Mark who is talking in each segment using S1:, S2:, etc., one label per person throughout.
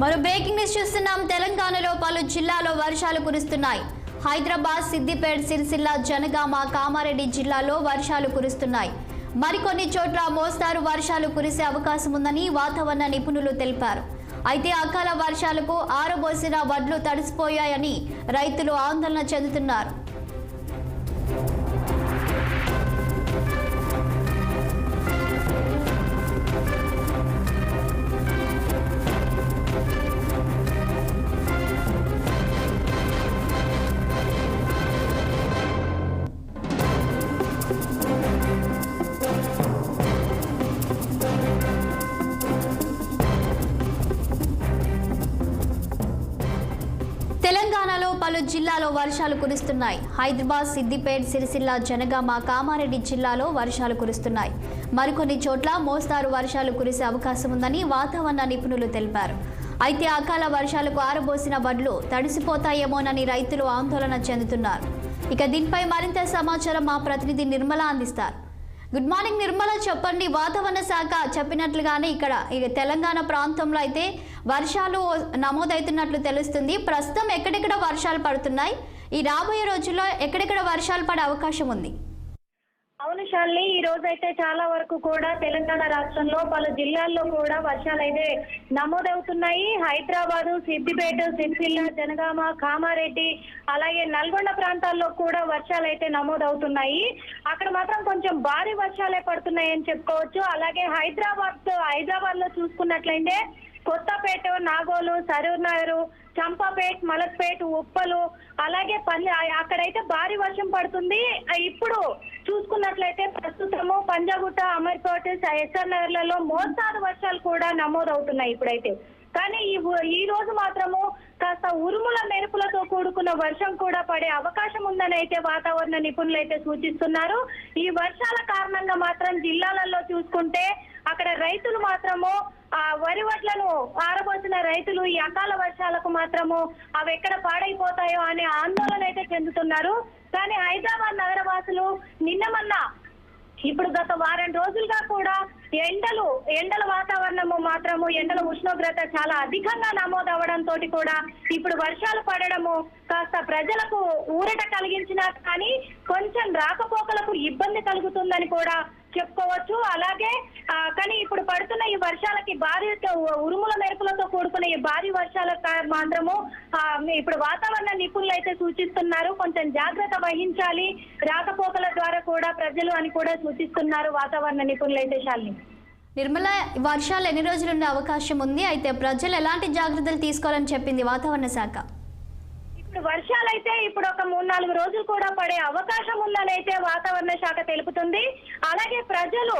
S1: మరో breaking news చూస్తున్నాం. తెలంగాణలో పలు జిల్లాల్లో వర్షాలు కురుస్తున్నాయి. హైదరాబాద్, సిద్దిపేట, సిరిసిల్ల, జనగామ, కామారెడ్డి జిల్లాలో వర్షాలు కురుస్తున్నాయి. మరికొన్ని చోట్ల మోస్తారు వర్షాలు కురిసే అవకాశం ఉందని వాతావరణ నిపుణులు తెలిపారు. అయితే అకాల వర్షాలకు ఆరబోసిన వడ్లు తడిసిపోయాయని రైతులు ఆందోళన చెందుతున్నారు. తెలంగాణలో పలు జిల్లాలో వర్షాలు కురుస్తున్నాయి. హైదరాబాద్, సిద్దిపేట, సిరిసిల్ల, జనగామ, కామారెడ్డి జిల్లాలో వర్షాలు కురుస్తున్నాయి. మరికొన్ని చోట్ల మోస్తారు వర్షాలు కురిసే అవకాశం ఉందని వాతావరణ నిపుణులు తెలిపారు. అయితే అకాల వర్షాలకు ఆరబోసిన వడ్లు తడిసిపోతాయేమోనని రైతులు ఆందోళన చెందుతున్నారు. ఇక దీనిపై మరింత సమాచారం మా ప్రతినిధి నిర్మల అందిస్తారు. గుడ్ మార్నింగ్ నిర్మల, చెప్పండి. వాతావరణ శాఖ చెప్పినట్లుగానే ఇక్కడ తెలంగాణ ప్రాంతంలో అయితే వర్షాలు నమోదవుతున్నట్లు తెలుస్తుంది. ప్రస్తుతం ఎక్కడెక్కడ వర్షాలు పడుతున్నాయి? ఈ రాబోయే రోజుల్లో ఎక్కడెక్కడ వర్షాలు పడే అవకాశం ఉంది?
S2: అవును శాలిని, ఈ రోజు అయితే చాలా వరకు కూడా తెలంగాణ రాష్ట్రంలో పలు జిల్లాల్లో కూడా వర్షాలు అయితే నమోదవుతున్నాయి. హైదరాబాద్, సిద్దిపేట, సిరిసిల్ల, జనగామ, కామారెడ్డి అలాగే నల్గొండ ప్రాంతాల్లో కూడా వర్షాలు అయితే నమోదవుతున్నాయి. అక్కడ మాత్రం కొంచెం భారీ వర్షాలే పడుతున్నాయని చెప్పుకోవచ్చు. అలాగే హైదరాబాద్ లో చూసుకున్నట్లయితే కొత్తపేట, నాగోలు, సరూర్ నగర్, చంపాపేట్, మలక్పేట్, ఉప్పలు అలాగే అక్కడైతే భారీ వర్షం పడుతుంది. ఇప్పుడు చూసుకున్నట్లయితే ప్రస్తుతము పంజాగుట్ట, అమర్పేట, ఎస్ఆర్ నగర్లలో మోస్తారు వర్షాలు కూడా నమోదవుతున్నాయి ఇప్పుడైతే. కానీ ఈ రోజు మాత్రము కాస్త ఉరుముల మెరుపులతో కూడుకున్న వర్షం కూడా పడే అవకాశం ఉందని అయితే వాతావరణ నిపుణులు అయితే సూచిస్తున్నారు. ఈ వర్షాల కారణంగా మాత్రం జిల్లాలలో చూసుకుంటే అక్కడ రైతులు మాత్రము వరి వడ్లను ఆరబోసిన రైతులు ఈ అకాల వర్షాలకు మాత్రము అవి ఎక్కడ పాడైపోతాయో అనే ఆందోళన అయితే చెందుతున్నారు. కానీ హైదరాబాద్ నగరవాసులు నిన్నమన్నా ఇప్పుడు గత వారం రోజులుగా కూడా ఎండల వాతావరణము మాత్రము ఎండల ఉష్ణోగ్రత చాలా అధికంగా నమోదవడంతో కూడా ఇప్పుడు వర్షాలు పడడము కాస్త ప్రజలకు ఊరట కలిగించినా కానీ కొంచెం రాకపోకలకు ఇబ్బంది కలుగుతుందని కూడా చెప్పుకోవచ్చు. అలాగే కానీ ఇప్పుడు పడుతున్న ఈ వర్షాలకి భారీ ఉరుముల మెరుపులతో కూడుకున్న ఈ భారీ వర్షాలకు మాత్రము ఇప్పుడు వాతావరణ నిపుణులు అయితే సూచిస్తున్నారు కొంచెం జాగ్రత్త వహించాలి రాకపోకల ద్వారా కూడా ప్రజలు అని కూడా సూచిస్తున్నారు వాతావరణ నిపుణులు అయితే. శాలిని,
S1: నిర్మల, వర్షాలు ఎన్ని రోజులు ఉండే అవకాశం ఉంది? అయితే ప్రజలు ఎలాంటి జాగ్రత్తలు తీసుకోవాలని చెప్పింది వాతావరణ శాఖ?
S2: వర్షాలైతే ఇప్పుడు ఒక 3-4 రోజులు కూడా పడే అవకాశం ఉందని అయితే వాతావరణ శాఖ తెలుపుతుంది. అలాగే ప్రజలు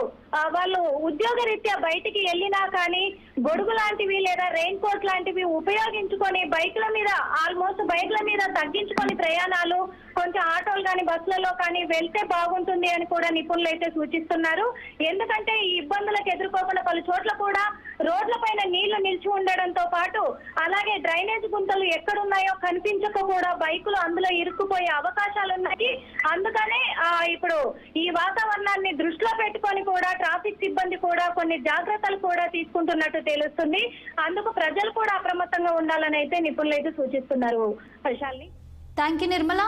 S2: వాళ్ళు ఉద్యోగ రీత్యా బయటికి వెళ్ళినా కానీ గొడుగు లాంటివి లేదా రెయిన్ కోట్ లాంటివి ఉపయోగించుకొని బైక్ల మీద తగ్గించుకొని ప్రయాణాలు కొంచెం ఆటోలు కానీ బస్సులలో కానీ వెళ్తే బాగుంటుంది అని కూడా నిపుణులు అయితే సూచిస్తున్నారు. ఎందుకంటే ఈ ఇబ్బందులకు ఎదుర్కోకుండా పలు చోట్ల కూడా రోడ్ల పైన నీళ్లు నిలిచి ఉండడంతో పాటు అలాగే డ్రైనేజ్ గుంతలు ఎక్కడున్నాయో కనిపించక కూడా బైకులు అందులో ఇరుక్కుపోయే అవకాశాలు ఉన్నాయి. అందుకనే ఇప్పుడు ఈ వాతావరణాన్ని దృష్టిలో పెట్టుకొని కూడా ట్రాఫిక్ సిబ్బంది కూడా కొన్ని జాగ్రత్తలు కూడా తీసుకుంటున్నట్టు తెలుస్తుంది. అందుకు ప్రజలు కూడా అప్రమత్తంగా ఉండాలని అయితే నిపుణులు అయితే సూచిస్తున్నారు. Shalini,
S1: thank you Nirmala.